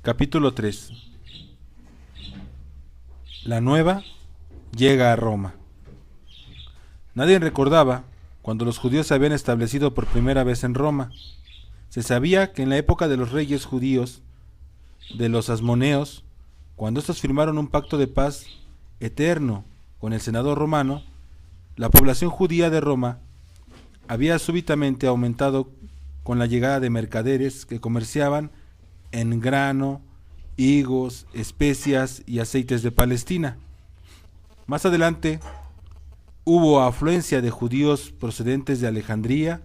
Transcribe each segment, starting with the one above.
Capítulo 3. La nueva llega a Roma. Nadie recordaba cuando los judíos se habían establecido por primera vez en Roma. Se sabía que en la época de los reyes judíos, de los asmoneos, cuando estos firmaron un pacto de paz eterno con el Senado romano, la población judía de Roma había súbitamente aumentado con la llegada de mercaderes que comerciaban en grano, higos, especias y aceites de Palestina. Más adelante hubo afluencia de judíos procedentes de Alejandría,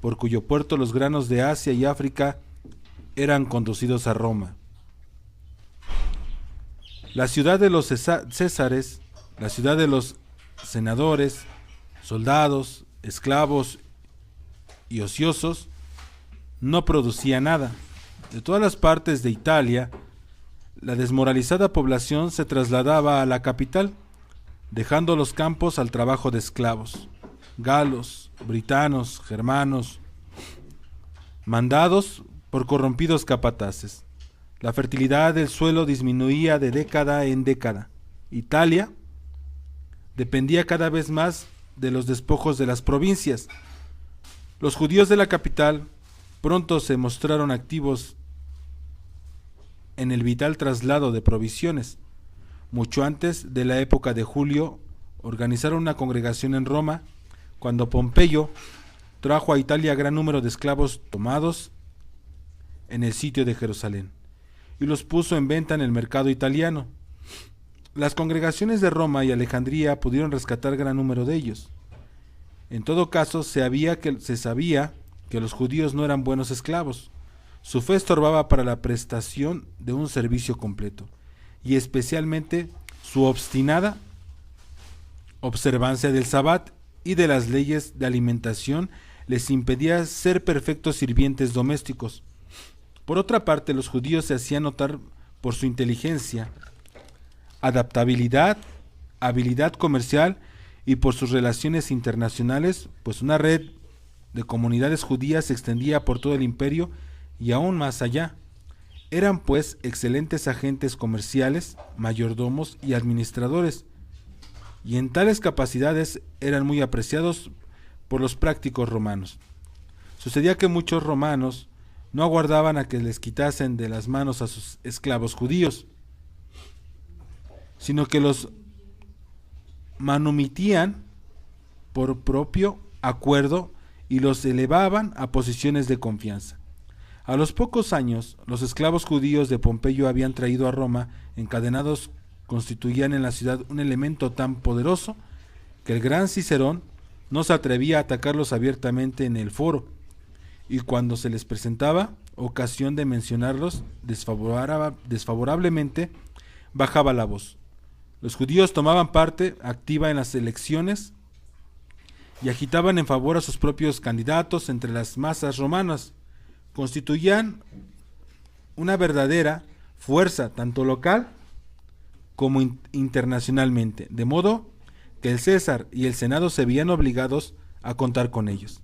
por cuyo puerto los granos de Asia y África eran conducidos a Roma. La ciudad de los Césares, la ciudad de los senadores, soldados, esclavos y ociosos, no producía nada. De todas las partes de Italia, la desmoralizada población se trasladaba a la capital, dejando los campos al trabajo de esclavos, galos, britanos, germanos, mandados por corrompidos capataces. La fertilidad del suelo disminuía de década en década. Italia dependía cada vez más de los despojos de las provincias. Los judíos de la capital pronto se mostraron activos en el vital traslado de provisiones. Mucho antes de la época de Julio, organizaron una congregación en Roma, cuando Pompeyo trajo a Italia gran número de esclavos tomados en el sitio de Jerusalén, y los puso en venta en el mercado italiano. Las congregaciones de Roma y Alejandría pudieron rescatar gran número de ellos. En todo caso, se sabía que los judíos no eran buenos esclavos. Su fe estorbaba para la prestación de un servicio completo, y especialmente su obstinada observancia del Sabbat y de las leyes de alimentación les impedía ser perfectos sirvientes domésticos. Por otra parte, los judíos se hacían notar por su inteligencia, adaptabilidad, habilidad comercial y por sus relaciones internacionales, pues una red de comunidades judías se extendía por todo el imperio y aún más allá. Eran pues excelentes agentes comerciales, mayordomos y administradores, y en tales capacidades eran muy apreciados por los prácticos romanos. Sucedía que muchos romanos no aguardaban a que les quitasen de las manos a sus esclavos judíos, sino que los manumitían por propio acuerdo y los elevaban a posiciones de confianza. A los pocos años, los esclavos judíos de Pompeyo habían traído a Roma, encadenados, constituían en la ciudad un elemento tan poderoso que el gran Cicerón no se atrevía a atacarlos abiertamente en el foro, y cuando se les presentaba ocasión de mencionarlos desfavorablemente, bajaba la voz. Los judíos tomaban parte activa en las elecciones y agitaban en favor a sus propios candidatos entre las masas romanas. Constituían una verdadera fuerza tanto local como internacionalmente, de modo que el César y el Senado se veían obligados a contar con ellos.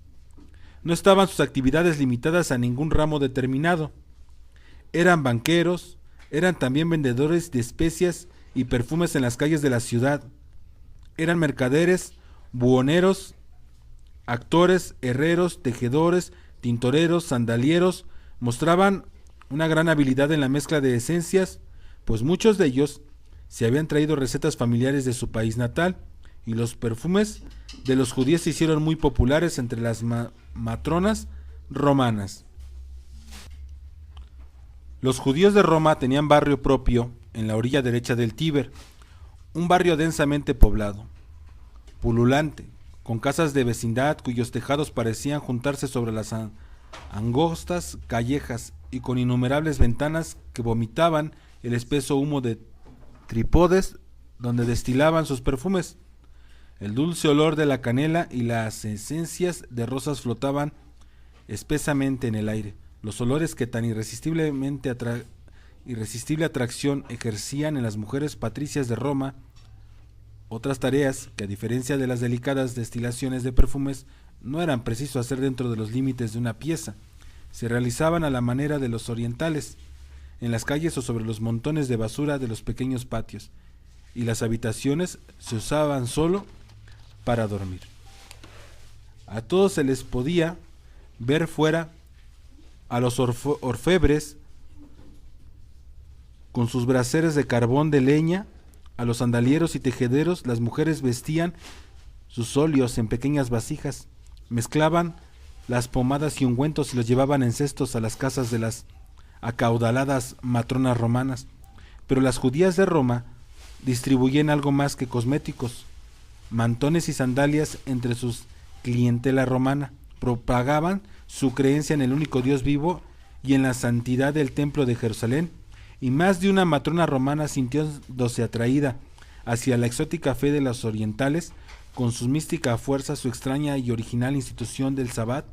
No estaban sus actividades limitadas a ningún ramo determinado. Eran banqueros, eran también vendedores de especias y perfumes en las calles de la ciudad. Eran mercaderes, buhoneros, actores, herreros, tejedores, tintoreros, sandalieros. Mostraban una gran habilidad en la mezcla de esencias, pues muchos de ellos se habían traído recetas familiares de su país natal, y los perfumes de los judíos se hicieron muy populares entre las matronas romanas. Los judíos de Roma tenían barrio propio en la orilla derecha del Tíber, un barrio densamente poblado, pululante, con casas de vecindad cuyos tejados parecían juntarse sobre las angostas callejas y con innumerables ventanas que vomitaban el espeso humo de trípodes donde destilaban sus perfumes. El dulce olor de la canela y las esencias de rosas flotaban espesamente en el aire. Los olores que tan irresistible atracción ejercían en las mujeres patricias de Roma. Otras tareas que, a diferencia de las delicadas destilaciones de perfumes, no eran preciso hacer dentro de los límites de una pieza, se realizaban a la manera de los orientales. en las calles o sobre los montones de basura de los pequeños patios, y las habitaciones se usaban solo para dormir. A todos se les podía ver fuera, a los orfebres con sus braseros de carbón de leña, a los sandalieros y tejederos. Las mujeres vestían sus óleos en pequeñas vasijas, mezclaban las pomadas y ungüentos y los llevaban en cestos a las casas de las acaudaladas matronas romanas. Pero las judías de Roma distribuían algo más que cosméticos, mantones y sandalias entre sus clientela romana. Propagaban su creencia en el único Dios vivo y en la santidad del templo de Jerusalén, y más de una matrona romana sintiéndose atraída hacia la exótica fe de los orientales, con su mística fuerza, su extraña y original institución del sabbat,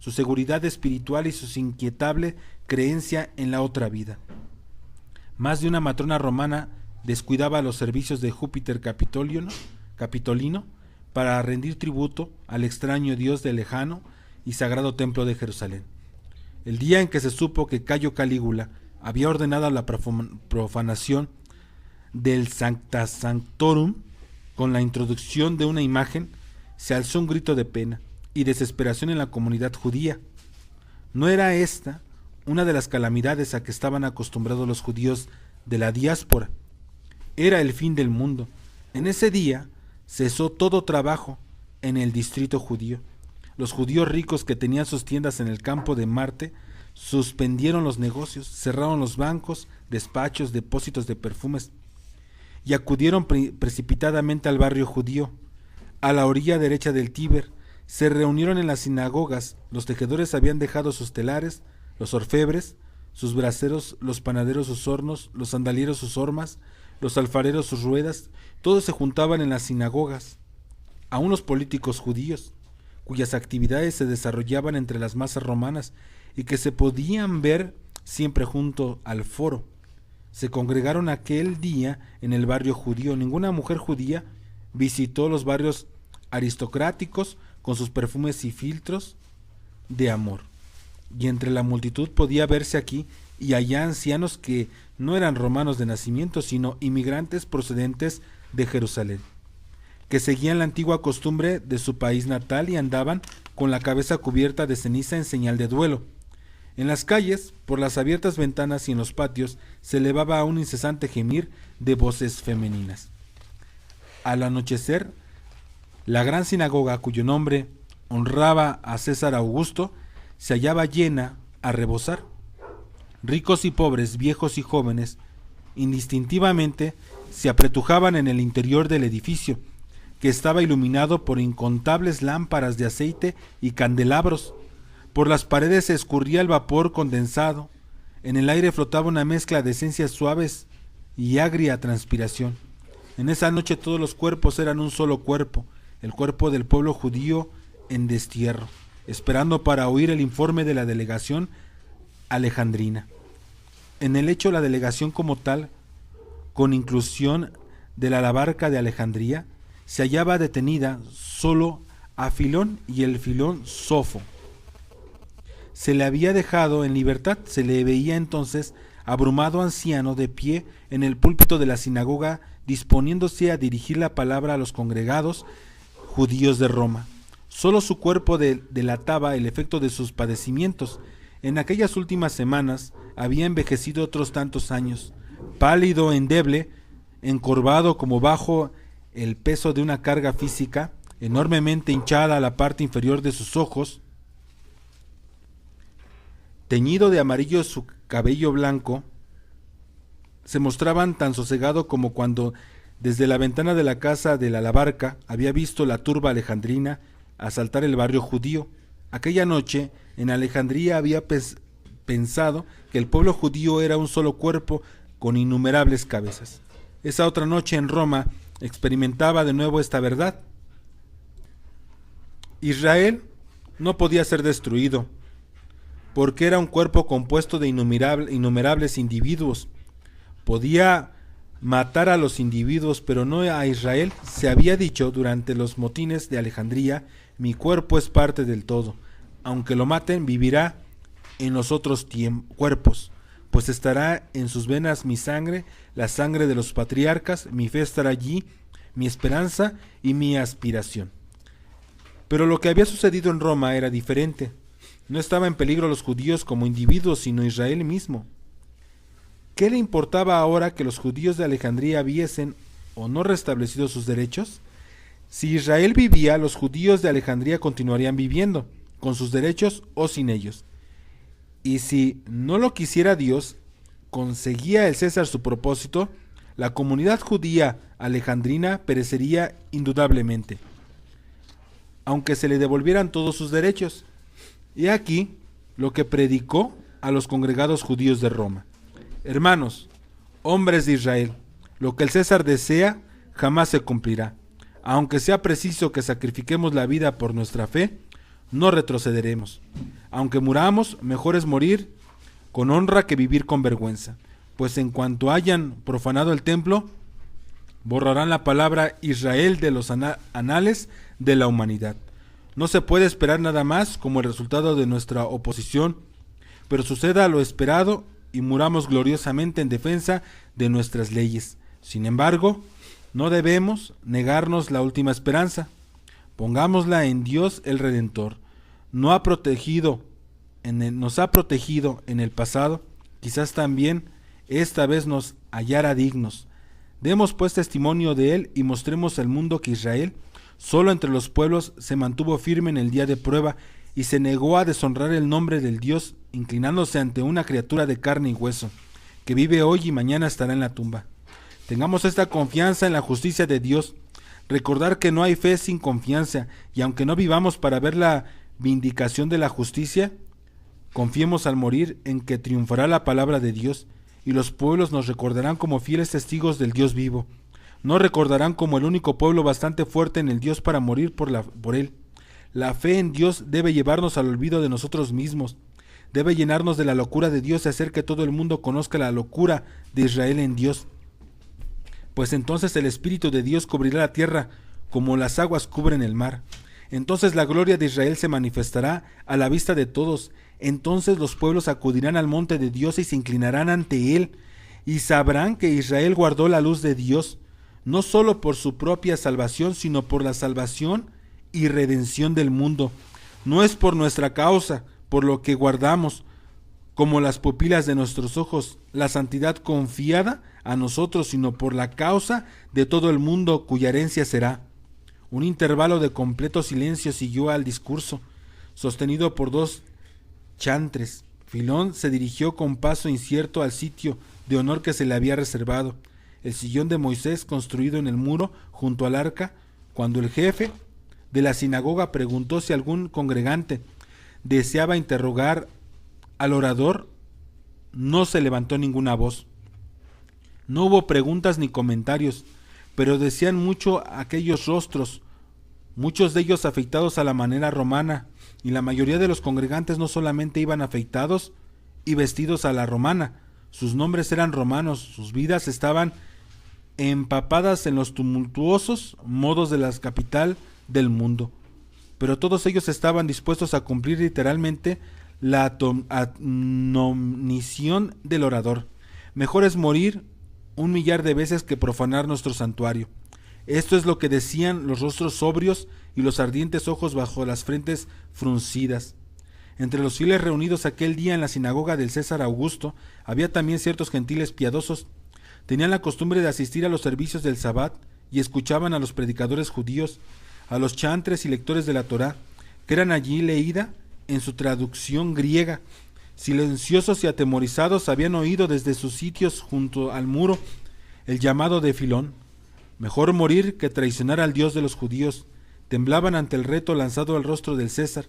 su seguridad espiritual y su inquietable creencia en la otra vida. Más de una matrona romana descuidaba los servicios de Júpiter Capitolino para rendir tributo al extraño dios del lejano y sagrado templo de Jerusalén. El día en que se supo que Cayo Calígula había ordenado la profanación del Sancta Sanctorum con la introducción de una imagen, se alzó un grito de pena y desesperación en la comunidad judía. ¿No era esta una de las calamidades a que estaban acostumbrados los judíos de la diáspora? Era el fin del mundo. En ese día cesó todo trabajo en el distrito judío. Los judíos ricos que tenían sus tiendas en el campo de Marte suspendieron los negocios, cerraron los bancos, despachos, depósitos de perfumes, y acudieron precipitadamente al barrio judío, a la orilla derecha del Tíber. Se reunieron en las sinagogas. Los tejedores habían dejado sus telares, los orfebres sus braseros, los panaderos sus hornos, los sandalieros sus hormas, los alfareros sus ruedas. Todos se juntaban en las sinagogas. Aún los políticos judíos, cuyas actividades se desarrollaban entre las masas romanas y que se podían ver siempre junto al foro, se congregaron aquel día en el barrio judío. Ninguna mujer judía visitó los barrios aristocráticos con sus perfumes y filtros de amor. Y entre la multitud podía verse aquí y allá ancianos que no eran romanos de nacimiento, sino inmigrantes procedentes de Jerusalén, que seguían la antigua costumbre de su país natal y andaban con la cabeza cubierta de ceniza en señal de duelo. En las calles, por las abiertas ventanas y en los patios, se elevaba un incesante gemir de voces femeninas. Al anochecer, la gran sinagoga, cuyo nombre honraba a César Augusto, se hallaba llena a rebosar. Ricos y pobres, viejos y jóvenes, indistintivamente, se apretujaban en el interior del edificio, que estaba iluminado por incontables lámparas de aceite y candelabros. Por las paredes se escurría el vapor condensado. En el aire flotaba una mezcla de esencias suaves y agria transpiración. En esa noche todos los cuerpos eran un solo cuerpo, el cuerpo del pueblo judío en destierro, esperando para oír el informe de la delegación alejandrina. En el hecho, la delegación como tal, con inclusión de la barca de Alejandría, se hallaba detenida solo a Filón y el Filón Sofo. Se le había dejado en libertad. Se le veía entonces abrumado anciano de pie en el púlpito de la sinagoga, disponiéndose a dirigir la palabra a los congregados judíos de Roma. Solo su cuerpo delataba el efecto de sus padecimientos. En aquellas últimas semanas había envejecido otros tantos años, pálido, endeble, encorvado como bajo el peso de una carga física, enormemente hinchada a la parte inferior de sus ojos, teñido de amarillo su cabello blanco, se mostraban tan sosegado como cuando desde la ventana de la casa de la barca había visto la turba alejandrina asaltar el barrio judío. Aquella noche en Alejandría había pensado que el pueblo judío era un solo cuerpo con innumerables cabezas. Esa otra noche en Roma experimentaba de nuevo esta verdad. Israel no podía ser destruido, porque era un cuerpo compuesto de innumerables individuos. Podía matar a los individuos, pero no a Israel. Se había dicho durante los motines de Alejandría: mi cuerpo es parte del todo. Aunque lo maten, vivirá en los otros cuerpos. pues estará en sus venas mi sangre, la sangre de los patriarcas, mi fe estará allí, mi esperanza y mi aspiración. Pero lo que había sucedido en Roma era diferente. No estaba en peligro los judíos como individuos, sino Israel mismo. ¿Qué le importaba ahora que los judíos de Alejandría viesen o no restablecido sus derechos? Si Israel vivía, los judíos de Alejandría continuarían viviendo, con sus derechos o sin ellos. Y si no lo quisiera Dios, conseguía el César su propósito, la comunidad judía alejandrina perecería indudablemente, aunque se le devolvieran todos sus derechos. Y aquí lo que predicó a los congregados judíos de Roma: hermanos, hombres de Israel, lo que el César desea jamás se cumplirá. Aunque sea preciso que sacrifiquemos la vida por nuestra fe, no retrocederemos. Aunque muramos, mejor es morir con honra que vivir con vergüenza, pues en cuanto hayan profanado el templo, borrarán la palabra Israel de los anales de la humanidad. No se puede esperar nada más como el resultado de nuestra oposición, pero suceda lo esperado y muramos gloriosamente en defensa de nuestras leyes. Sin embargo, no debemos negarnos la última esperanza. Pongámosla en Dios el Redentor. Nos ha protegido en el pasado, quizás también esta vez nos hallará dignos. Demos pues testimonio de él y mostremos al mundo que Israel, solo entre los pueblos, se mantuvo firme en el día de prueba y se negó a deshonrar el nombre del Dios, inclinándose ante una criatura de carne y hueso, que vive hoy y mañana estará en la tumba. Tengamos esta confianza en la justicia de Dios, recordar que no hay fe sin confianza, y aunque no vivamos para ver la vindicación de la justicia, confiemos al morir en que triunfará la palabra de Dios, y los pueblos nos recordarán como fieles testigos del Dios vivo. Nos recordarán como el único pueblo bastante fuerte en el Dios para morir por él. La fe en Dios debe llevarnos al olvido de nosotros mismos, debe llenarnos de la locura de Dios y hacer que todo el mundo conozca la locura de Israel en Dios. Pues entonces el Espíritu de Dios cubrirá la tierra como las aguas cubren el mar. Entonces la gloria de Israel se manifestará a la vista de todos. Entonces los pueblos acudirán al monte de Dios y se inclinarán ante él, y sabrán que Israel guardó la luz de Dios, no solo por su propia salvación, sino por la salvación y redención del mundo. No es por nuestra causa, por lo que guardamos, como las pupilas de nuestros ojos, la santidad confiada a nosotros, sino por la causa de todo el mundo cuya herencia será. Un intervalo de completo silencio siguió al discurso, sostenido por dos chantres. Filón se dirigió con paso incierto al sitio de honor que se le había reservado, el sillón de Moisés construido en el muro junto al arca, cuando el jefe de la sinagoga preguntó si algún congregante deseaba interrogar al orador. No se levantó ninguna voz. No hubo preguntas ni comentarios, pero decían mucho aquellos rostros, muchos de ellos afeitados a la manera romana, y la mayoría de los congregantes no solamente iban afeitados y vestidos a la romana, sus nombres eran romanos, sus vidas estaban empapadas en los tumultuosos modos de la capital del mundo, pero todos ellos estaban dispuestos a cumplir literalmente la admonición del orador. Mejor es morir 1,000,000 de veces que profanar nuestro santuario. Esto es lo que decían los rostros sobrios y los ardientes ojos bajo las frentes fruncidas. Entre los fieles reunidos aquel día en la sinagoga del César Augusto había también ciertos gentiles piadosos. Tenían la costumbre de asistir a los servicios del Sabbat y escuchaban a los predicadores judíos, a los chantres y lectores de la Torá, que eran allí leída en su traducción griega. Silenciosos y atemorizados habían oído desde sus sitios junto al muro el llamado de Filón: mejor morir que traicionar al Dios de los judíos. Temblaban ante el reto lanzado al rostro del César.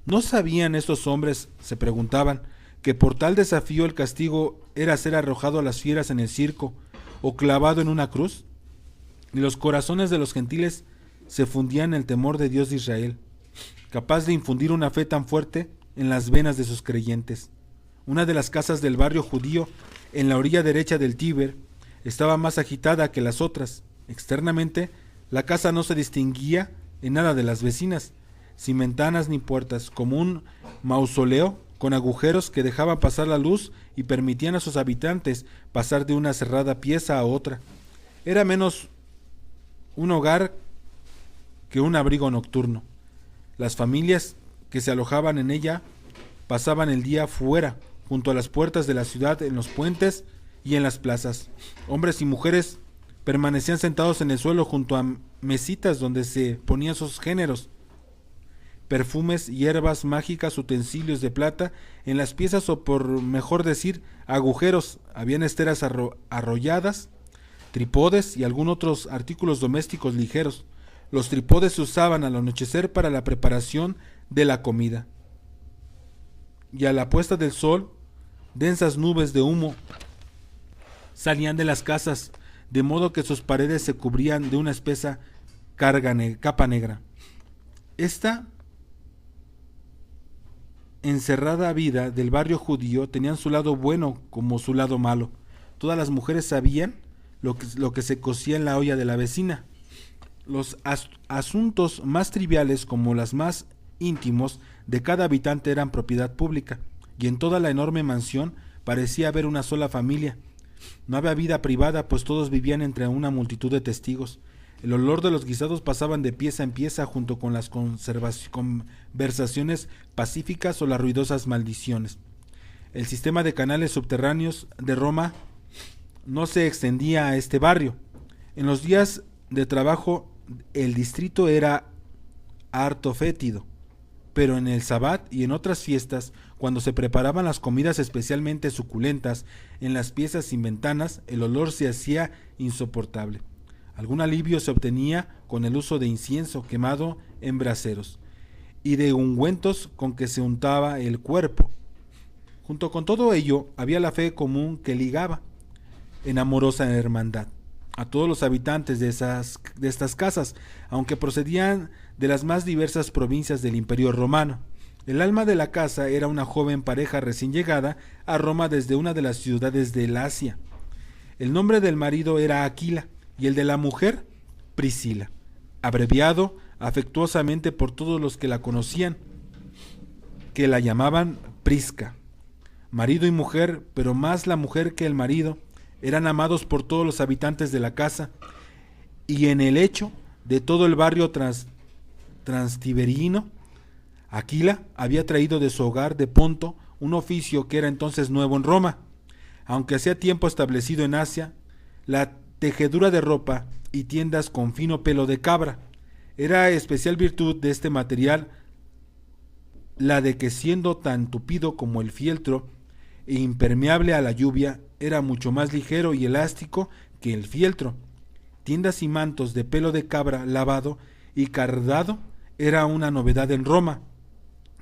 ¿No sabían estos hombres, se preguntaban, que por tal desafío el castigo era ser arrojado a las fieras en el circo o clavado en una cruz? Y los corazones de los gentiles se fundían en el temor de Dios de Israel, capaz de infundir una fe tan fuerte en las venas de sus creyentes. Una de las casas del barrio judío, en la orilla derecha del Tíber, estaba más agitada que las otras. Externamente, la casa no se distinguía en nada de las vecinas, sin ventanas ni puertas, como un mausoleo con agujeros que dejaban pasar la luz y permitían a sus habitantes pasar de una cerrada pieza a otra. Era menos un hogar que un abrigo nocturno. Las familias que se alojaban en ella pasaban el día fuera, junto a las puertas de la ciudad, en los puentes y en las plazas. Hombres y mujeres permanecían sentados en el suelo junto a mesitas donde se ponían sus géneros, perfumes, hierbas mágicas, utensilios de plata. En las piezas, o por mejor decir, agujeros, habían esteras arrolladas, trípodes y algunos otros artículos domésticos ligeros. Los trípodes se usaban al anochecer para la preparación de la comida. Y a la puesta del sol, densas nubes de humo salían de las casas, de modo que sus paredes se cubrían de una espesa capa negra. Esta encerrada vida del barrio judío tenían su lado bueno como su lado malo. Todas las mujeres sabían lo que se cocía en la olla de la vecina. Los asuntos más triviales como los más íntimos de cada habitante eran propiedad pública, y en toda la enorme mansión parecía haber una sola familia. No había vida privada, pues todos vivían entre una multitud de testigos. El olor de los guisados pasaban de pieza en pieza junto con las conversaciones pacíficas o las ruidosas maldiciones. El sistema de canales subterráneos de Roma no se extendía a este barrio. En los días de trabajo el distrito era harto fétido, pero en el sabbat y en otras fiestas, cuando se preparaban las comidas especialmente suculentas en las piezas sin ventanas, el olor se hacía insoportable. Algún alivio se obtenía con el uso de incienso quemado en braseros y de ungüentos con que se untaba el cuerpo. Junto con todo ello había la fe común que ligaba en amorosa hermandad a todos los habitantes de estas casas, aunque procedían de las más diversas provincias del Imperio Romano. El alma de la casa era una joven pareja recién llegada a Roma desde una de las ciudades del Asia. El nombre del marido era Aquila y el de la mujer Priscila, abreviado afectuosamente por todos los que la conocían, que la llamaban Prisca. Marido y mujer, pero más la mujer que el marido, eran amados por todos los habitantes de la casa, y en el hecho de todo el barrio transtiberino, Aquila había traído de su hogar de Ponto un oficio que era entonces nuevo en Roma, aunque hacía tiempo establecido en Asia, la tejedura de ropa y tiendas con fino pelo de cabra. Era especial virtud de este material la de que, siendo tan tupido como el fieltro e impermeable a la lluvia, era mucho más ligero y elástico que el fieltro. Tiendas y mantos de pelo de cabra lavado y cardado era una novedad en Roma,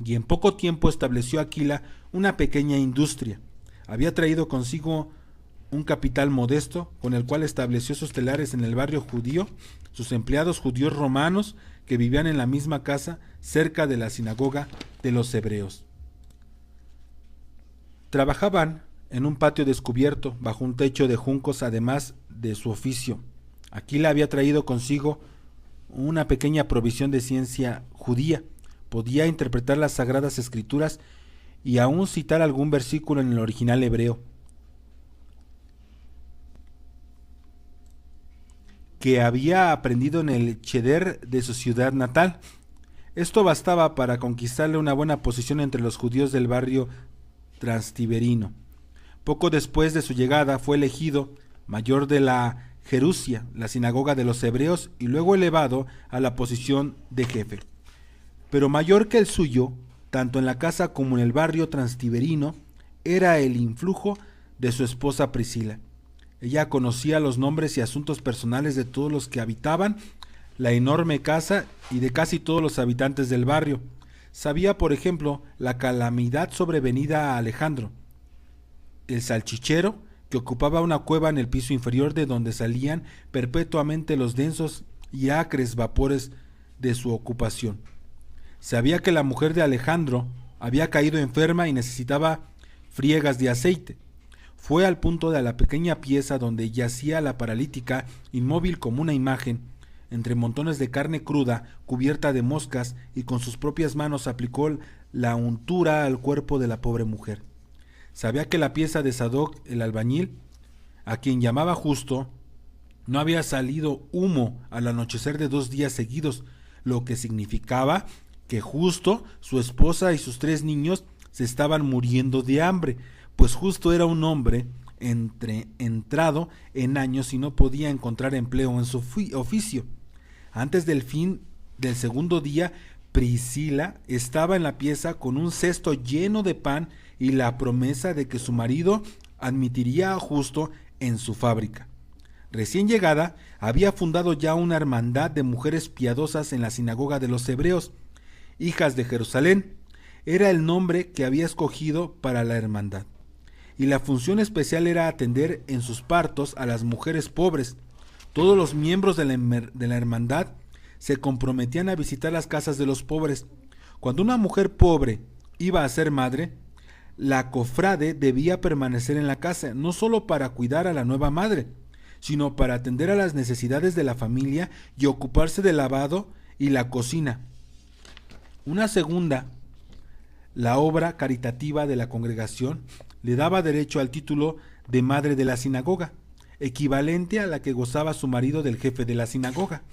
y en poco tiempo estableció Aquila una pequeña industria. Había traído consigo un capital modesto con el cual estableció sus telares en el barrio judío, sus empleados judíos romanos que vivían en la misma casa cerca de la sinagoga de los hebreos. Trabajaban en un patio descubierto bajo un techo de juncos, además de su oficio. Aquila había traído consigo una pequeña provisión de ciencia judía. Podía interpretar las sagradas escrituras y aún citar algún versículo en el original hebreo, que había aprendido en el cheder de su ciudad natal. Esto bastaba para conquistarle una buena posición entre los judíos del barrio transtiberino. Poco después de su llegada fue elegido mayor de la Jerusia, la sinagoga de los hebreos, y luego elevado a la posición de jefe. Pero mayor que el suyo, tanto en la casa como en el barrio transtiberino, era el influjo de su esposa Priscila. Ella conocía los nombres y asuntos personales de todos los que habitaban la enorme casa y de casi todos los habitantes del barrio. Sabía, por ejemplo, la calamidad sobrevenida a Alejandro, el salchichero, que ocupaba una cueva en el piso inferior de donde salían perpetuamente los densos y acres vapores de su ocupación. Sabía que la mujer de Alejandro había caído enferma y necesitaba friegas de aceite. Fue al punto de la pequeña pieza donde yacía la paralítica, inmóvil como una imagen, entre montones de carne cruda cubierta de moscas, y con sus propias manos aplicó la untura al cuerpo de la pobre mujer. Sabía que la pieza de Sadoc el albañil, a quien llamaba Justo, no había salido humo al anochecer de 2 días seguidos, lo que significaba que Justo, su esposa y sus 3 niños se estaban muriendo de hambre, pues Justo era un hombre entrado en años y no podía encontrar empleo en su oficio. Antes del fin del segundo día, Priscila estaba en la pieza con un cesto lleno de pan y la promesa de que su marido admitiría a Justo en su fábrica. Recién llegada, había fundado ya una hermandad de mujeres piadosas en la sinagoga de los hebreos, hijas de Jerusalén. Era el nombre que había escogido para la hermandad, y la función especial era atender en sus partos a las mujeres pobres. Todos los miembros de la hermandad se comprometían a visitar las casas de los pobres. Cuando una mujer pobre iba a ser madre, la cofrade debía permanecer en la casa, no solo para cuidar a la nueva madre, sino para atender a las necesidades de la familia y ocuparse del lavado y la cocina. Una segunda, la obra caritativa de la congregación, le daba derecho al título de madre de la sinagoga, equivalente a la que gozaba su marido del jefe de la sinagoga.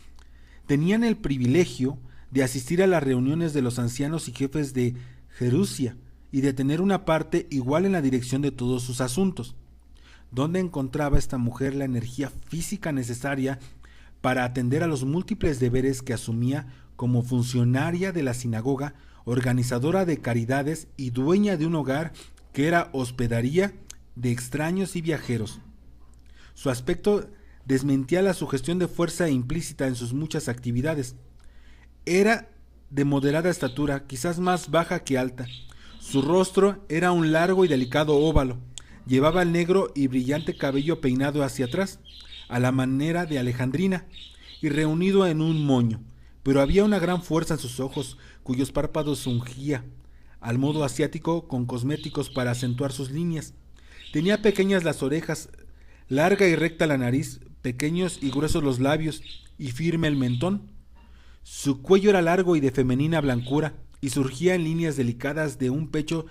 Tenían el privilegio de asistir a las reuniones de los ancianos y jefes de Jerusalén y de tener una parte igual en la dirección de todos sus asuntos. ¿Dónde encontraba esta mujer la energía física necesaria para atender a los múltiples deberes que asumía como funcionaria de la sinagoga, organizadora de caridades y dueña de un hogar que era hospedaría de extraños y viajeros? Su aspecto desmentía la sugestión de fuerza implícita en sus muchas actividades. Era de moderada estatura, quizás más baja que alta. Su rostro era un largo y delicado óvalo. Llevaba el negro y brillante cabello peinado hacia atrás, a la manera de alejandrina, y reunido en un moño, pero había una gran fuerza en sus ojos, cuyos párpados ungía, al modo asiático, con cosméticos para acentuar sus líneas. Tenía pequeñas las orejas, larga y recta la nariz, pequeños y gruesos los labios, y firme el mentón. Su cuello era largo y de femenina blancura, y surgía en líneas delicadas de un pecho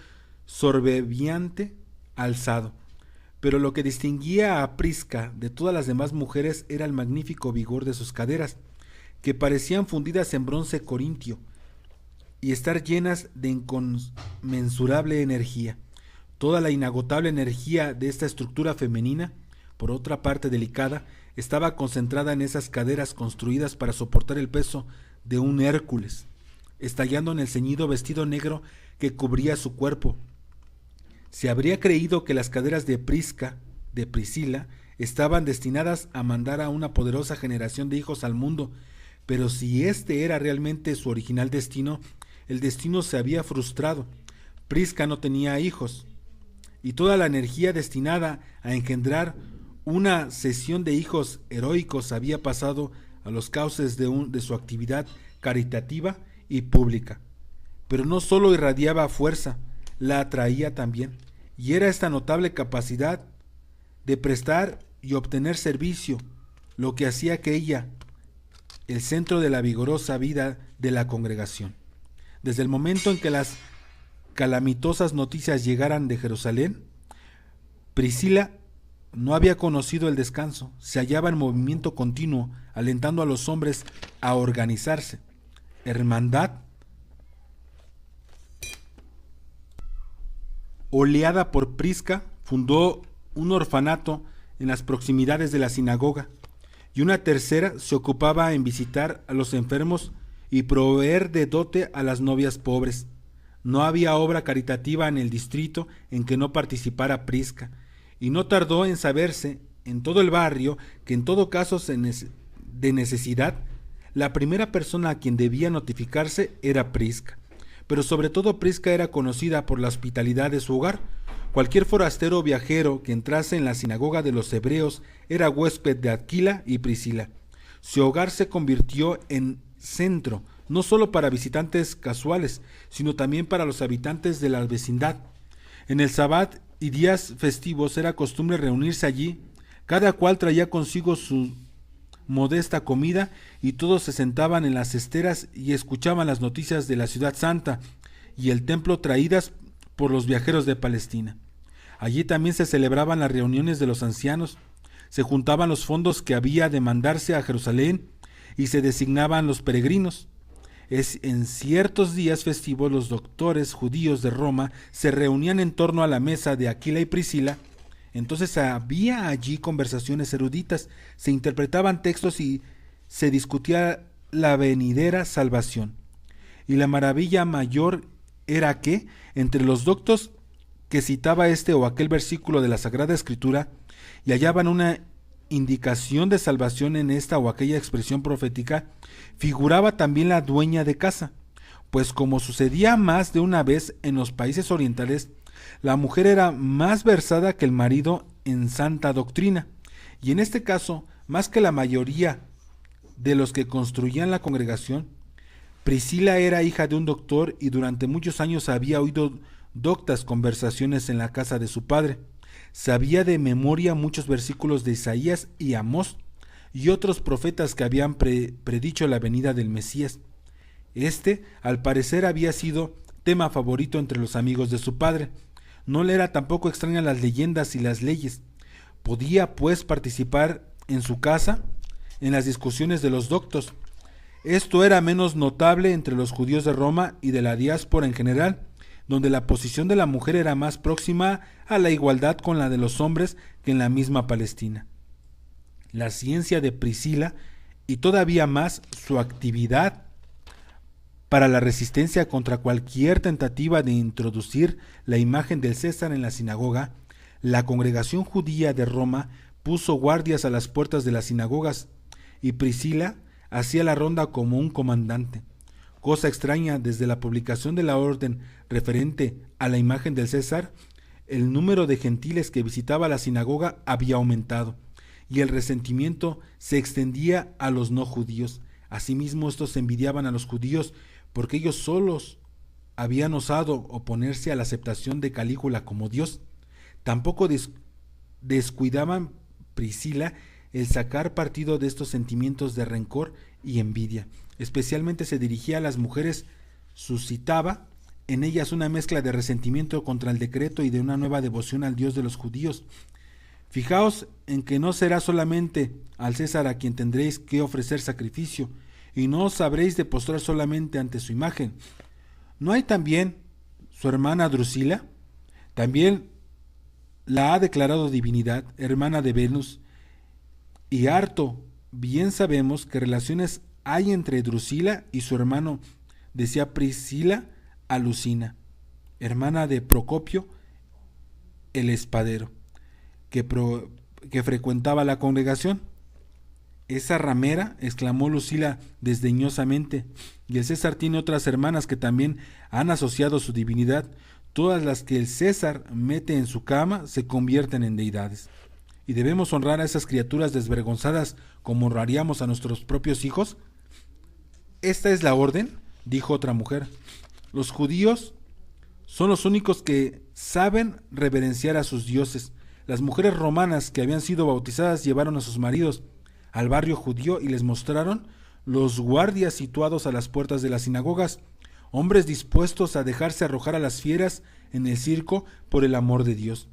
sorbebiante alzado. Pero lo que distinguía a Prisca de todas las demás mujeres era el magnífico vigor de sus caderas, que parecían fundidas en bronce corintio, y estar llenas de inconmensurable energía. Toda la inagotable energía de esta estructura femenina, por otra parte delicada, estaba concentrada en esas caderas construidas para soportar el peso de un Hércules, estallando en el ceñido vestido negro que cubría su cuerpo. Se habría creído que las caderas de Priscila, estaban destinadas a mandar a una poderosa generación de hijos al mundo, pero si este era realmente su original destino, el destino se había frustrado. Prisca no tenía hijos, y toda la energía destinada a engendrar una sesión de hijos heroicos había pasado a los cauces de su actividad caritativa y pública. Pero no sólo irradiaba fuerza, la atraía también, y era esta notable capacidad de prestar y obtener servicio lo que hacía que ella, el centro de la vigorosa vida de la congregación. Desde el momento en que las calamitosas noticias llegaran de Jerusalén, Priscila no había conocido el descanso, se hallaba en movimiento continuo, alentando a los hombres a organizarse. Hermandad, oleada por Prisca, fundó un orfanato en las proximidades de la sinagoga, y una tercera se ocupaba en visitar a los enfermos y proveer de dote a las novias pobres. No había obra caritativa en el distrito en que no participara Prisca, y no tardó en saberse en todo el barrio que en todo caso de necesidad, la primera persona a quien debía notificarse era Prisca. Pero sobre todo Prisca era conocida por la hospitalidad de su hogar. Cualquier forastero o viajero que entrase en la sinagoga de los hebreos era huésped de Aquila y Priscila. Su hogar se convirtió en centro, no solo para visitantes casuales, sino también para los habitantes de la vecindad. En el Sabbat y días festivos era costumbre reunirse allí. Cada cual traía consigo modesta comida y todos se sentaban en las esteras y escuchaban las noticias de la ciudad santa y el templo traídas por los viajeros de Palestina. Allí también se celebraban las reuniones de los ancianos, se juntaban los fondos que había de mandarse a Jerusalén y se designaban los peregrinos. En ciertos días festivos los doctores judíos de Roma se reunían en torno a la mesa de Aquila y Priscila. Entonces había allí conversaciones eruditas, se interpretaban textos y se discutía la venidera salvación. Y la maravilla mayor era que, entre los doctos que citaba este o aquel versículo de la Sagrada Escritura, y hallaban una indicación de salvación en esta o aquella expresión profética, figuraba también la dueña de casa, pues como sucedía más de una vez en los países orientales, la mujer era más versada que el marido en santa doctrina, y en este caso, más que la mayoría de los que construían la congregación, Priscila era hija de un doctor y durante muchos años había oído doctas conversaciones en la casa de su padre. Sabía de memoria muchos versículos de Isaías y Amós y otros profetas que habían predicho la venida del Mesías. Este, al parecer, había sido tema favorito entre los amigos de su padre. No le era tampoco extraña las leyendas y las leyes. Podía, pues, participar en su casa en las discusiones de los doctos. Esto era menos notable entre los judíos de Roma y de la diáspora en general, donde la posición de la mujer era más próxima a la igualdad con la de los hombres que en la misma Palestina. La ciencia de Priscila y todavía más su actividad para la resistencia contra cualquier tentativa de introducir la imagen del César en la sinagoga, la congregación judía de Roma puso guardias a las puertas de las sinagogas y Priscila hacía la ronda como un comandante. Cosa extraña, desde la publicación de la orden referente a la imagen del César, el número de gentiles que visitaba la sinagoga había aumentado, y el resentimiento se extendía a los no judíos. Asimismo, estos envidiaban a los judíos porque ellos solos habían osado oponerse a la aceptación de Calígula como Dios. Tampoco descuidaban Priscila el sacar partido de estos sentimientos de rencor y envidia. Especialmente se dirigía a las mujeres, suscitaba en ellas una mezcla de resentimiento contra el decreto y de una nueva devoción al Dios de los judíos. Fijaos en que no será solamente al César a quien tendréis que ofrecer sacrificio, y no os habréis de postrar solamente ante su imagen. ¿No hay también su hermana Drusila? También la ha declarado divinidad, hermana de Venus, y harto bien sabemos que relaciones hay entre Drusila y su hermano, decía Priscila a Lucina, hermana de Procopio el espadero, que frecuentaba la congregación. Esa ramera, exclamó Lucila desdeñosamente, y el César tiene otras hermanas que también han asociado su divinidad. Todas las que el César mete en su cama se convierten en deidades. ¿Y debemos honrar a esas criaturas desvergonzadas como honraríamos a nuestros propios hijos? Esta es la orden, dijo otra mujer. Los judíos son los únicos que saben reverenciar a sus dioses. Las mujeres romanas que habían sido bautizadas llevaron a sus maridos al barrio judío y les mostraron los guardias situados a las puertas de las sinagogas, hombres dispuestos a dejarse arrojar a las fieras en el circo por el amor de Dios.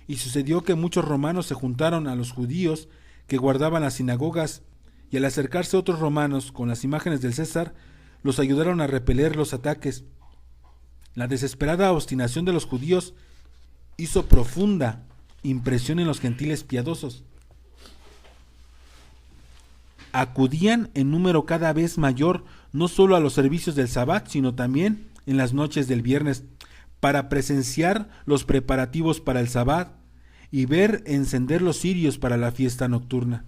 Y sucedió que muchos romanos se juntaron a los judíos que guardaban las sinagogas, y al acercarse otros romanos con las imágenes del César, los ayudaron a repeler los ataques. La desesperada obstinación de los judíos hizo profunda impresión en los gentiles piadosos. Acudían en número cada vez mayor no solo a los servicios del Sabbat, sino también en las noches del viernes, para presenciar los preparativos para el Sabbat y ver encender los cirios para la fiesta nocturna.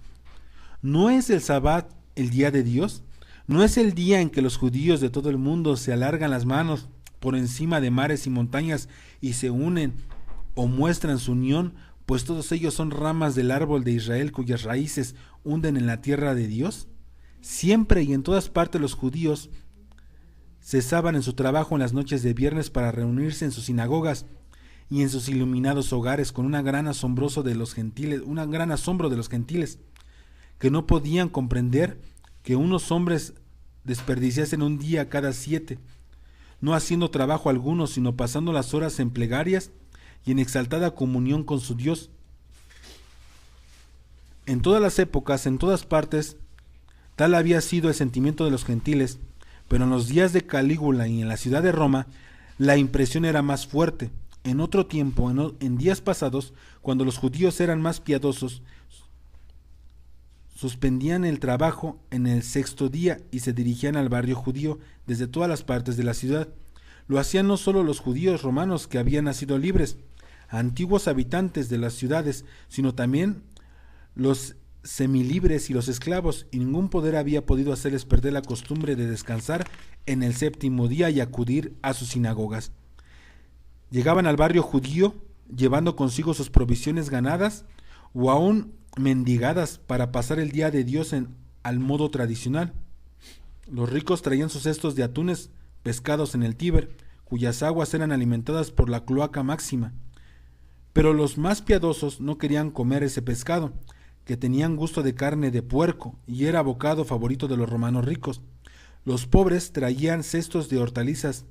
¿No es el Sabbat el día de Dios? ¿No es el día en que los judíos de todo el mundo se alargan las manos por encima de mares y montañas y se unen o muestran su unión, pues todos ellos son ramas del árbol de Israel cuyas raíces hunden en la tierra de Dios? Siempre y en todas partes los judíos cesaban en su trabajo en las noches de viernes para reunirse en sus sinagogas y en sus iluminados hogares con un gran asombro de los gentiles, que no podían comprender que unos hombres desperdiciasen un día cada 7, no haciendo trabajo alguno, sino pasando las horas en plegarias y en exaltada comunión con su Dios. En todas las épocas, en todas partes, tal había sido el sentimiento de los gentiles, pero en los días de Calígula y en la ciudad de Roma, la impresión era más fuerte. En otro tiempo, en días pasados, cuando los judíos eran más piadosos, suspendían el trabajo en el 6º día y se dirigían al barrio judío desde todas las partes de la ciudad. Lo hacían no solo los judíos romanos que habían nacido libres, antiguos habitantes de las ciudades, sino también los semilibres y los esclavos, y ningún poder había podido hacerles perder la costumbre de descansar en el 7º día y acudir a sus sinagogas. Llegaban al barrio judío llevando consigo sus provisiones ganadas o aún mendigadas para pasar el día de Dios al modo tradicional. Los ricos traían sus cestos de atunes pescados en el Tíber, cuyas aguas eran alimentadas por la cloaca máxima. Pero los más piadosos no querían comer ese pescado, que tenían gusto de carne de puerco y era bocado favorito de los romanos ricos. Los pobres traían cestos de hortalizas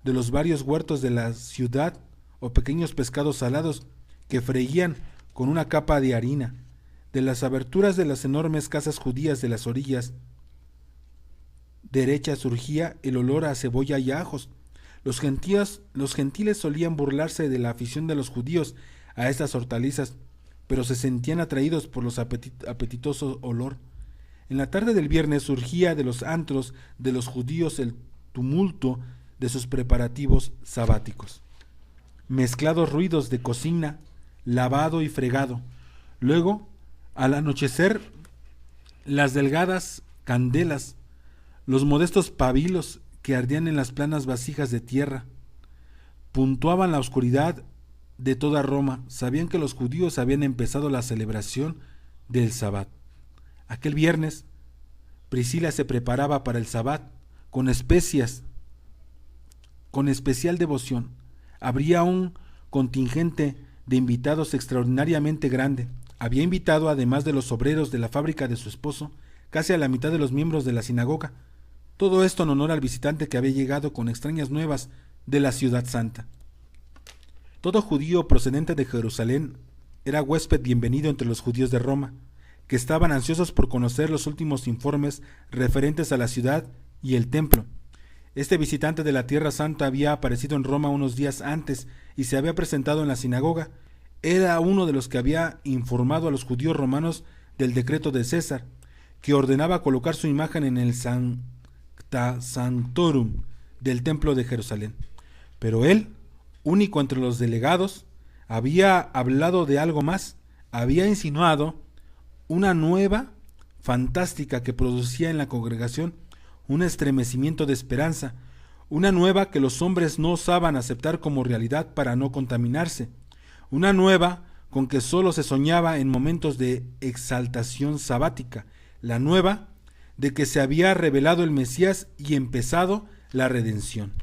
de los varios huertos de la ciudad o pequeños pescados salados que freían con una capa de harina. De las aberturas de las enormes casas judías de las orillas derechas surgía el olor a cebolla y a ajos. Los gentiles solían burlarse de la afición de los judíos a estas hortalizas, pero se sentían atraídos por los apetitoso olor. En la tarde del viernes surgía de los antros de los judíos el tumulto de sus preparativos sabáticos. Mezclados ruidos de cocina, lavado y fregado. Luego, al anochecer, las delgadas candelas, los modestos pabilos que ardían en las planas vasijas de tierra, puntuaban la oscuridad de toda Roma. Sabían que los judíos habían empezado la celebración del Sabbat. Aquel viernes, Priscila se preparaba para el Sabbat con especias, con especial devoción. Habría un contingente de invitados extraordinariamente grande. Había invitado, además de los obreros de la fábrica de su esposo, casi a la mitad de los miembros de la sinagoga. Todo esto en honor al visitante que había llegado con extrañas nuevas de la ciudad santa. Todo judío procedente de Jerusalén era huésped bienvenido entre los judíos de Roma, que estaban ansiosos por conocer los últimos informes referentes a la ciudad y el templo. Este visitante de la Tierra Santa había aparecido en Roma unos días antes y se había presentado en la sinagoga. Era uno de los que había informado a los judíos romanos del decreto de César, que ordenaba colocar su imagen en el Sancta Sanctorum del templo de Jerusalén. Pero él, único entre los delegados, había hablado de algo más. Había insinuado una nueva fantástica que producía en la congregación un estremecimiento de esperanza, una nueva que los hombres no osaban aceptar como realidad para no contaminarse, una nueva con que sólo se soñaba en momentos de exaltación sabática, la nueva de que se había revelado el Mesías y empezado la redención.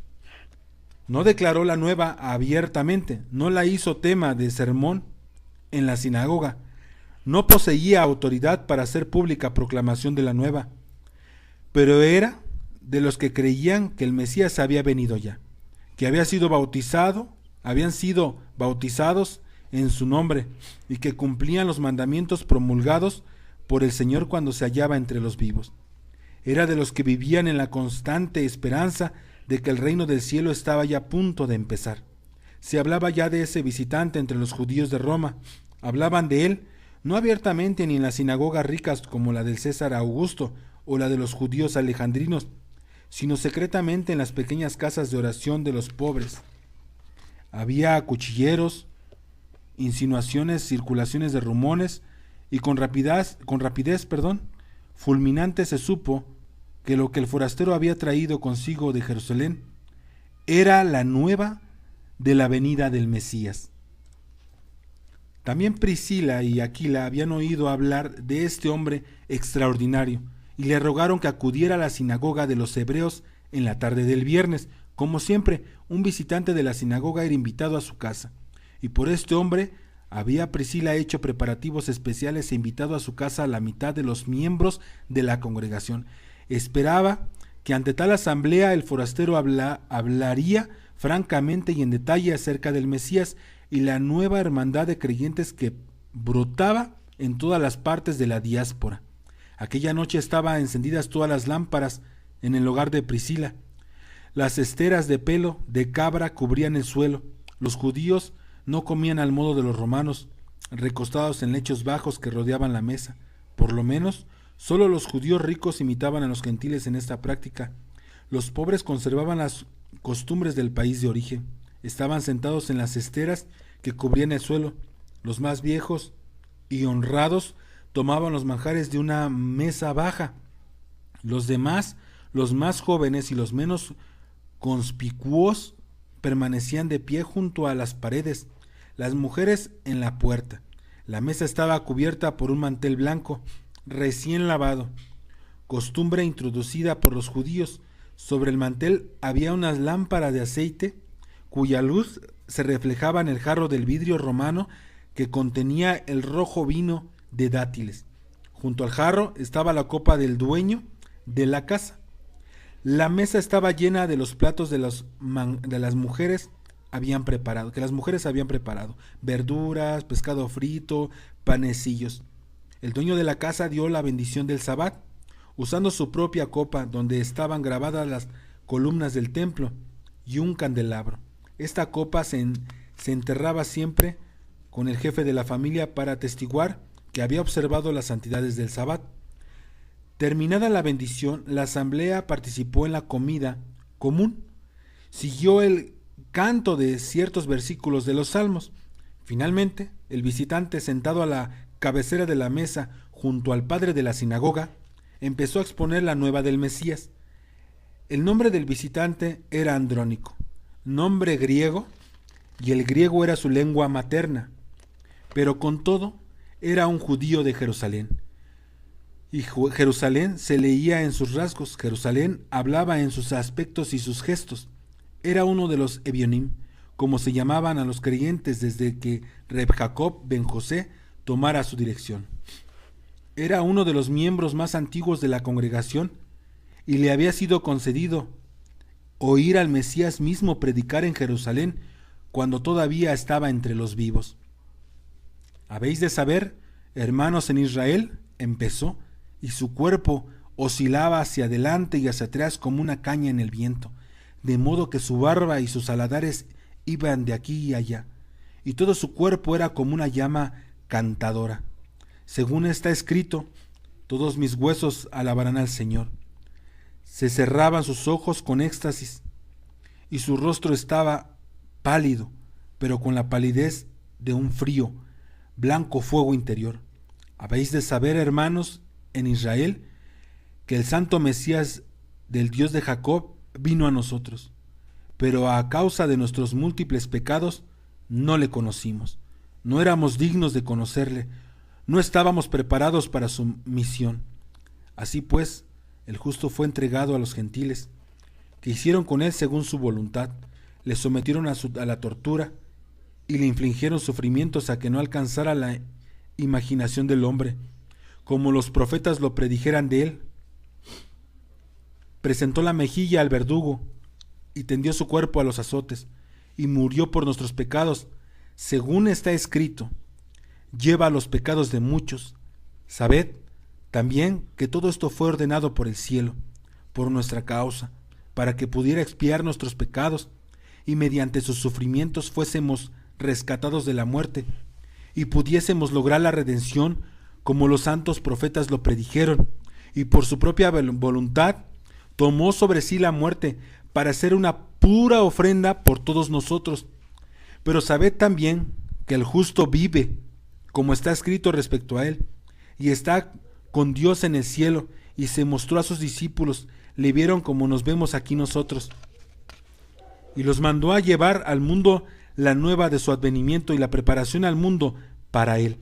No declaró la nueva abiertamente, no la hizo tema de sermón en la sinagoga, no poseía autoridad para hacer pública proclamación de la nueva, pero era de los que creían que el Mesías había venido ya, que habían sido bautizados en su nombre y que cumplían los mandamientos promulgados por el Señor cuando se hallaba entre los vivos. Era de los que vivían en la constante esperanza de que el reino del cielo estaba ya a punto de empezar. Se hablaba ya de ese visitante entre los judíos de Roma. Hablaban de él, no abiertamente ni en las sinagogas ricas como la del César Augusto o la de los judíos alejandrinos, sino secretamente en las pequeñas casas de oración de los pobres. Había cuchilleros, insinuaciones, circulaciones de rumores, y con rapidez, fulminante se supo que lo que el forastero había traído consigo de Jerusalén era la nueva de la venida del Mesías. También Priscila y Aquila habían oído hablar de este hombre extraordinario y le rogaron que acudiera a la sinagoga de los hebreos en la tarde del viernes. Como siempre, un visitante de la sinagoga era invitado a su casa, y por este hombre Había Priscila hecho preparativos especiales e invitado a su casa a la mitad de los miembros de la congregación. Esperaba que ante tal asamblea el forastero hablaría francamente y en detalle acerca del Mesías y la nueva hermandad de creyentes que brotaba en todas las partes de la diáspora. Aquella noche estaban encendidas todas las lámparas en el hogar de Priscila. Las esteras de pelo de cabra cubrían el suelo. Los judíos no comían al modo de los romanos, recostados en lechos bajos que rodeaban la mesa. Por lo menos, solo los judíos ricos imitaban a los gentiles en esta práctica. Los pobres conservaban las costumbres del país de origen. Estaban sentados en las esteras que cubrían el suelo. Los más viejos y honrados tomaban los manjares de una mesa baja. Los demás, los más jóvenes y los menos conspicuos, permanecían de pie junto a las paredes, las mujeres en la puerta. La mesa estaba cubierta por un mantel blanco, recién lavado, costumbre introducida por los judíos. Sobre el mantel había una lámpara de aceite, cuya luz se reflejaba en el jarro del vidrio romano que contenía el rojo vino de dátiles. Junto al jarro estaba la copa del dueño de la casa. La mesa estaba llena de los platos que las mujeres habían preparado, verduras, pescado frito, panecillos. El dueño de la casa dio la bendición del sabbat, usando su propia copa donde estaban grabadas las columnas del templo y un candelabro. Esta copa se enterraba siempre con el jefe de la familia para atestiguar que había observado las santidades del sabbat. Terminada la bendición, la asamblea participó en la comida común. Siguió el canto de ciertos versículos de los salmos. Finalmente, el visitante, sentado a la cabecera de la mesa junto al padre de la sinagoga, empezó a exponer la nueva del Mesías. El nombre del visitante era Andrónico, nombre griego, y el griego era su lengua materna, pero con todo era un judío de Jerusalén. Y Jerusalén se leía en sus rasgos, Jerusalén hablaba en sus aspectos y sus gestos. Era uno de los Ebionim, como se llamaban a los creyentes desde que Reb Jacob ben José tomara su dirección. Era uno de los miembros más antiguos de la congregación y le había sido concedido oír al Mesías mismo predicar en Jerusalén cuando todavía estaba entre los vivos. Habéis de saber, hermanos en Israel, empezó, y su cuerpo oscilaba hacia adelante y hacia atrás como una caña en el viento, de modo que su barba y sus aladares iban de aquí y allá, y todo su cuerpo era como una llama cantadora. Según está escrito, todos mis huesos alabarán al Señor. Se cerraban sus ojos con éxtasis, y su rostro estaba pálido, pero con la palidez de un frío, blanco fuego interior. Habéis de saber, hermanos, en Israel, que el santo Mesías del Dios de Jacob vino a nosotros, pero a causa de nuestros múltiples pecados no le conocimos. No éramos dignos de conocerle, no estábamos preparados para su misión. Así pues, el justo fue entregado a los gentiles, que hicieron con él según su voluntad, le sometieron a la tortura y le infligieron sufrimientos a que no alcanzara la imaginación del hombre, como los profetas lo predijeran de él. Presentó la mejilla al verdugo y tendió su cuerpo a los azotes, y murió por nuestros pecados, según está escrito: lleva los pecados de muchos. Sabed también que todo esto fue ordenado por el cielo, por nuestra causa, para que pudiera expiar nuestros pecados, y mediante sus sufrimientos fuésemos rescatados de la muerte, y pudiésemos lograr la redención como los santos profetas lo predijeron, y por su propia voluntad tomó sobre sí la muerte para hacer una pura ofrenda por todos nosotros. Pero sabed también que el justo vive, como está escrito respecto a él, y está con Dios en el cielo, y se mostró a sus discípulos, le vieron como nos vemos aquí nosotros, y los mandó a llevar al mundo la nueva de su advenimiento y la preparación al mundo para él.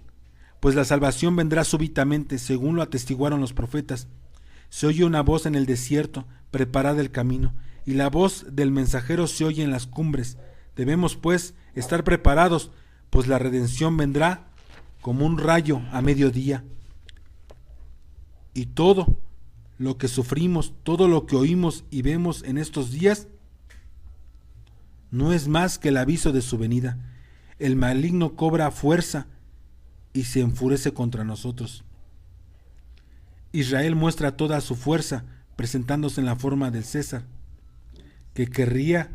Pues la salvación vendrá súbitamente, según lo atestiguaron los profetas. Se oye una voz en el desierto, preparad el camino, y la voz del mensajero se oye en las cumbres. Debemos, pues, estar preparados, pues la redención vendrá como un rayo a mediodía. Y todo lo que sufrimos, todo lo que oímos y vemos en estos días, no es más que el aviso de su venida. El maligno cobra fuerza y se enfurece contra nosotros. Israel muestra toda su fuerza presentándose en la forma del César, que querría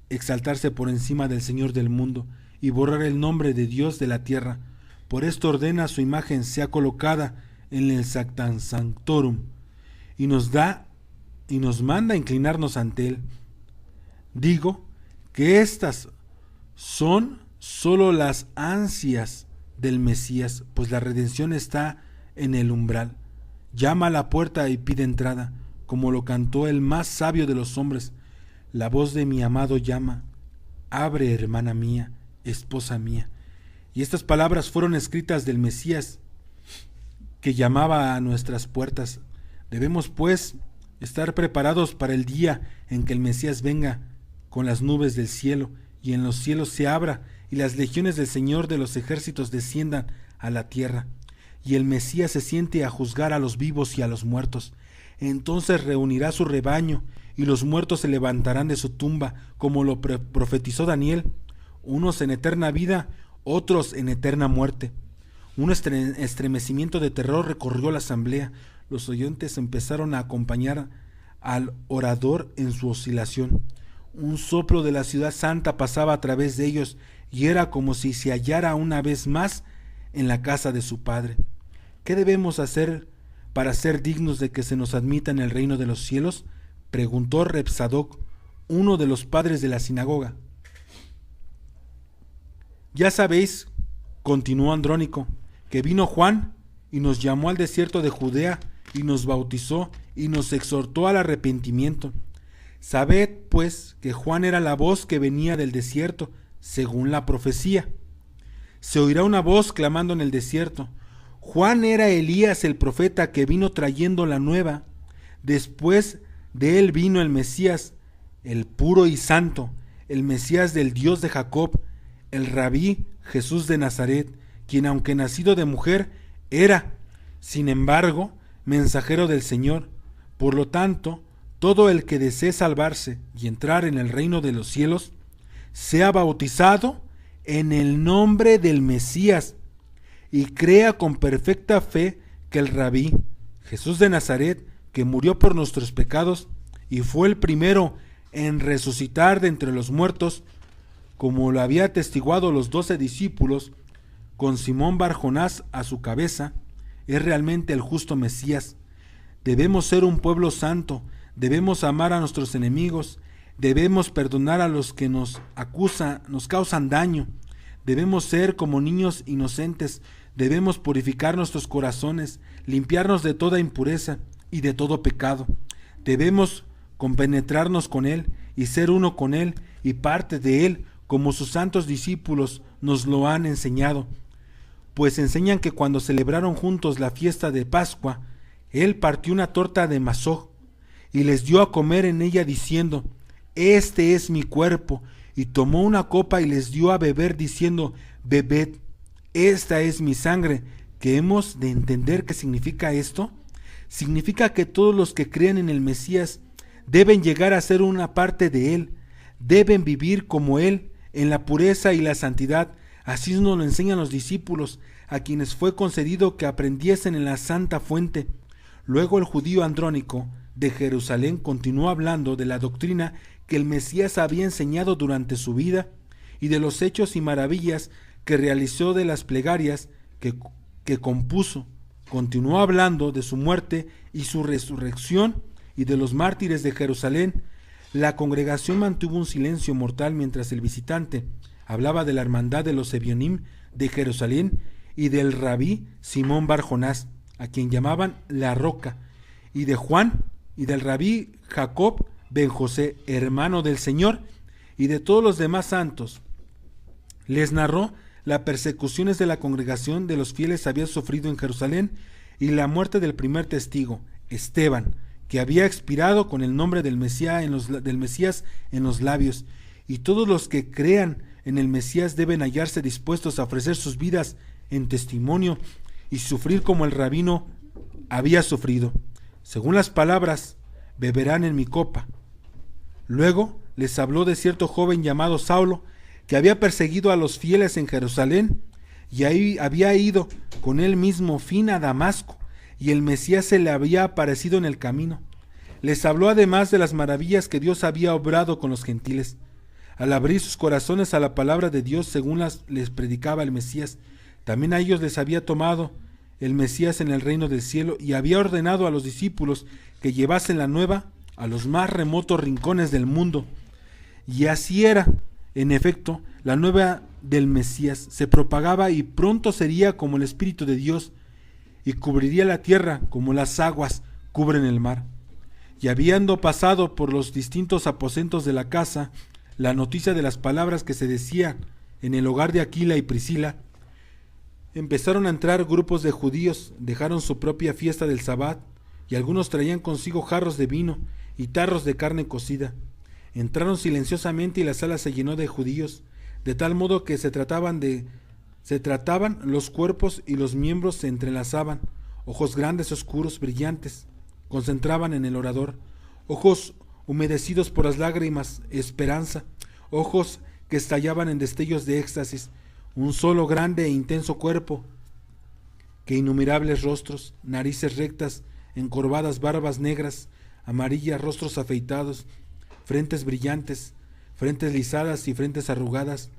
exaltarse por encima del Señor del mundo y borrar el nombre de Dios de la tierra. Por esto ordena su imagen sea colocada en el Sanctam Sanctorum y nos manda a inclinarnos ante él. Digo que estas son solo las ansias del Mesías, pues la redención está en el umbral. Llama a la puerta y pide entrada, como lo cantó el más sabio de los hombres. La voz de mi amado llama: abre, hermana mía, esposa mía. Y estas palabras fueron escritas del Mesías, que llamaba a nuestras puertas. Debemos, pues, estar preparados para el día en que el Mesías venga con las nubes del cielo, y en los cielos se abra, y las legiones del Señor de los ejércitos desciendan a la tierra, y el Mesías se siente a juzgar a los vivos y a los muertos. Entonces reunirá su rebaño, y los muertos se levantarán de su tumba, como lo profetizó Daniel, unos en eterna vida, otros en eterna muerte. Un estremecimiento de terror recorrió la asamblea. Los oyentes empezaron a acompañar al orador en su oscilación. Un soplo de la ciudad santa pasaba a través de ellos, y era como si se hallara una vez más en la casa de su Padre. ¿Qué debemos hacer para ser dignos de que se nos admita en el reino de los cielos?, preguntó Reb Sadoc, uno de los padres de la sinagoga. Ya sabéis, continuó Andrónico, que vino Juan y nos llamó al desierto de Judea y nos bautizó y nos exhortó al arrepentimiento. Sabed, pues, que Juan era la voz que venía del desierto, según la profecía. Se oirá una voz clamando en el desierto: Juan era Elías el profeta que vino trayendo la nueva. Después de él vino el Mesías, el puro y santo, el Mesías del Dios de Jacob, el Rabí Jesús de Nazaret, quien aunque nacido de mujer, era, sin embargo, mensajero del Señor. Por lo tanto, todo el que desee salvarse y entrar en el reino de los cielos, sea bautizado en el nombre del Mesías y crea con perfecta fe que el Rabí Jesús de Nazaret, que murió por nuestros pecados y fue el primero en resucitar de entre los muertos, como lo había atestiguado los 12 discípulos, con Simón Bar-Jonás a su cabeza, es realmente el justo Mesías. Debemos ser un pueblo santo, debemos amar a nuestros enemigos, debemos perdonar a los que nos causan daño, debemos ser como niños inocentes, debemos purificar nuestros corazones, limpiarnos de toda impureza y de todo pecado. Debemos compenetrarnos con Él y ser uno con Él y parte de Él, como sus santos discípulos nos lo han enseñado, pues enseñan que cuando celebraron juntos la fiesta de Pascua, Él partió una torta de masoj y les dio a comer en ella diciendo: este es mi cuerpo, y tomó una copa y les dio a beber diciendo: bebed, esta es mi sangre. ¿Qué hemos de entender qué significa esto? Significa que todos los que creen en el Mesías deben llegar a ser una parte de Él, deben vivir como Él, en la pureza y la santidad. Así nos lo enseñan los discípulos, a quienes fue concedido que aprendiesen en la santa fuente. Luego el judío Andrónico de Jerusalén continuó hablando de la doctrina que el Mesías había enseñado durante su vida y de los hechos y maravillas que realizó, de las plegarias que compuso. Continuó hablando de su muerte y su resurrección y de los mártires de Jerusalén. La congregación mantuvo un silencio mortal mientras el visitante hablaba de la hermandad de los Ebionim de Jerusalén y del rabí Simón Bar-Jonás, a quien llamaban la Roca, y de Juan y del rabí Jacob ben José, hermano del Señor, y de todos los demás santos. Les narró las persecuciones de la congregación de los fieles había sufrido en Jerusalén y la muerte del primer testigo, Esteban, que había expirado con el nombre del Mesías en los labios, y todos los que crean en el Mesías deben hallarse dispuestos a ofrecer sus vidas en testimonio y sufrir como el rabino había sufrido. Según las palabras, beberán en mi copa. Luego les habló de cierto joven llamado Saulo, que había perseguido a los fieles en Jerusalén, y ahí había ido con él mismo fin a Damasco, y el Mesías se le había aparecido en el camino. Les habló además de las maravillas que Dios había obrado con los gentiles, al abrir sus corazones a la palabra de Dios según les predicaba el Mesías. También a ellos les había tomado el Mesías en el reino del cielo y había ordenado a los discípulos que llevasen la nueva a los más remotos rincones del mundo. Y así era. En efecto, la nueva del Mesías se propagaba y pronto sería como el Espíritu de Dios y cubriría la tierra como las aguas cubren el mar. Y habiendo pasado por los distintos aposentos de la casa la noticia de las palabras que se decían en el hogar de Aquila y Priscila, empezaron a entrar grupos de judíos, dejaron su propia fiesta del Sabbat, y algunos traían consigo jarros de vino y tarros de carne cocida. Entraron silenciosamente y la sala se llenó de judíos, de tal modo que se trataban, los cuerpos y los miembros se entrelazaban, ojos grandes, oscuros, brillantes, concentraban en el orador, ojos humedecidos por las lágrimas, esperanza, ojos que estallaban en destellos de éxtasis, un solo grande e intenso cuerpo, que innumerables rostros, narices rectas, encorvadas barbas negras, amarillas, rostros afeitados, frentes brillantes, frentes lisadas y frentes arrugadas,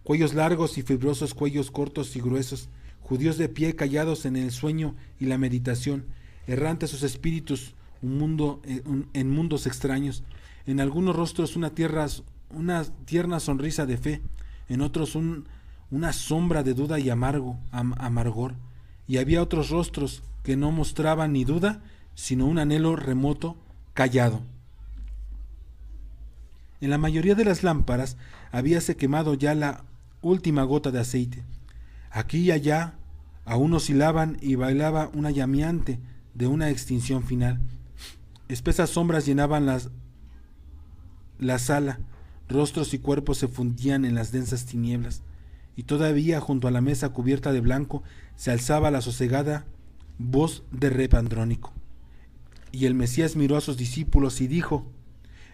cuellos largos y fibrosos, cuellos cortos y gruesos, judíos de pie callados en el sueño y la meditación, errantes sus espíritus, en mundos extraños, en algunos rostros una tierna sonrisa de fe, en otros una sombra de duda y amargor, y había otros rostros que no mostraban ni duda, sino un anhelo remoto, callado. En la mayoría de las lámparas habíase quemado ya la última gota de aceite. Aquí y allá aún oscilaban y bailaba una llameante de una extinción final. Espesas sombras llenaban la sala, rostros y cuerpos se fundían en las densas tinieblas, y todavía junto a la mesa cubierta de blanco se alzaba la sosegada voz de rep andrónico. Y el Mesías miró a sus discípulos y dijo: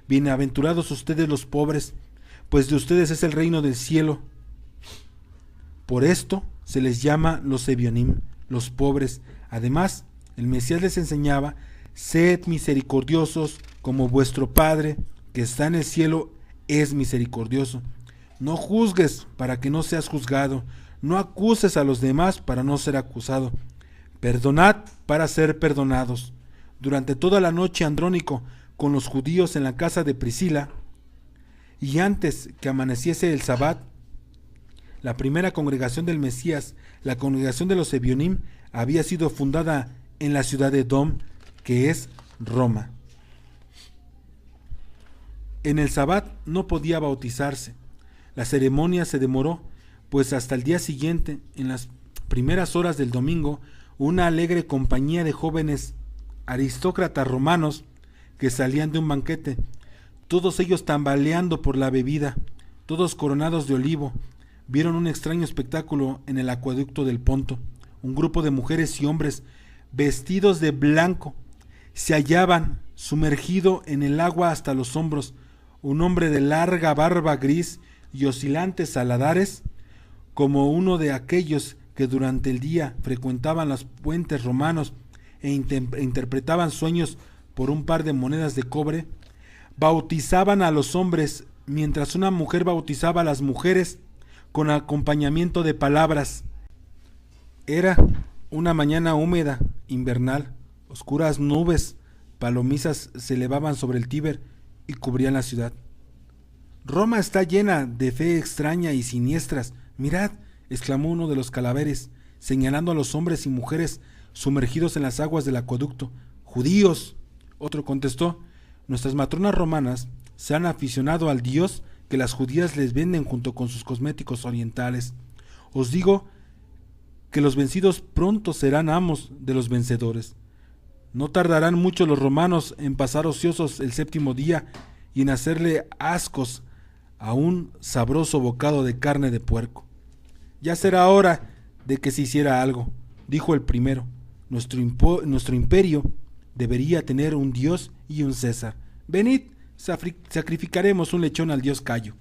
bienaventurados ustedes los pobres, pues de ustedes es el reino del cielo. Por esto se les llama los Ebionim, los pobres. Además, el Mesías les enseñaba: sed misericordiosos como vuestro Padre que está en el cielo es misericordioso. No juzgues para que no seas juzgado, no acuses a los demás para no ser acusado. Perdonad para ser perdonados. Durante toda la noche Andrónico, con los judíos en la casa de Priscila, y antes que amaneciese el Sabbat, la primera congregación del Mesías, la congregación de los Ebionim, había sido fundada en la ciudad de Dom, que es Roma. En el Sabbat no podía bautizarse. La ceremonia se demoró, pues hasta el día siguiente, en las primeras horas del domingo, una alegre compañía de jóvenes aristócratas romanos que salían de un banquete, todos ellos tambaleando por la bebida, todos coronados de olivo, vieron un extraño espectáculo en el acueducto del Ponto. Un grupo de mujeres y hombres vestidos de blanco se hallaban sumergido en el agua hasta los hombros. Un hombre de larga barba gris y oscilantes saladares, como uno de aquellos que durante el día frecuentaban los puentes romanos e interpretaban sueños por un par de monedas de cobre, bautizaban a los hombres, mientras una mujer bautizaba a las mujeres con acompañamiento de palabras. Era una mañana húmeda, invernal. Oscuras nubes palomizas se elevaban sobre el Tíber y cubrían la ciudad. Roma está llena de fe extraña y siniestras. Mirad, exclamó uno de los calaveres, señalando a los hombres y mujeres sumergidos en las aguas del acueducto. Judíos. Otro contestó: nuestras matronas romanas se han aficionado al dios que las judías les venden junto con sus cosméticos orientales. Os digo que los vencidos pronto serán amos de los vencedores. No tardarán mucho los romanos en pasar ociosos el séptimo día y en hacerle ascos a un sabroso bocado de carne de puerco. Ya será hora de que se hiciera algo, dijo el primero. Nuestro imperio debería tener un dios y un César. Venid, sacrificaremos un lechón al dios Cayo.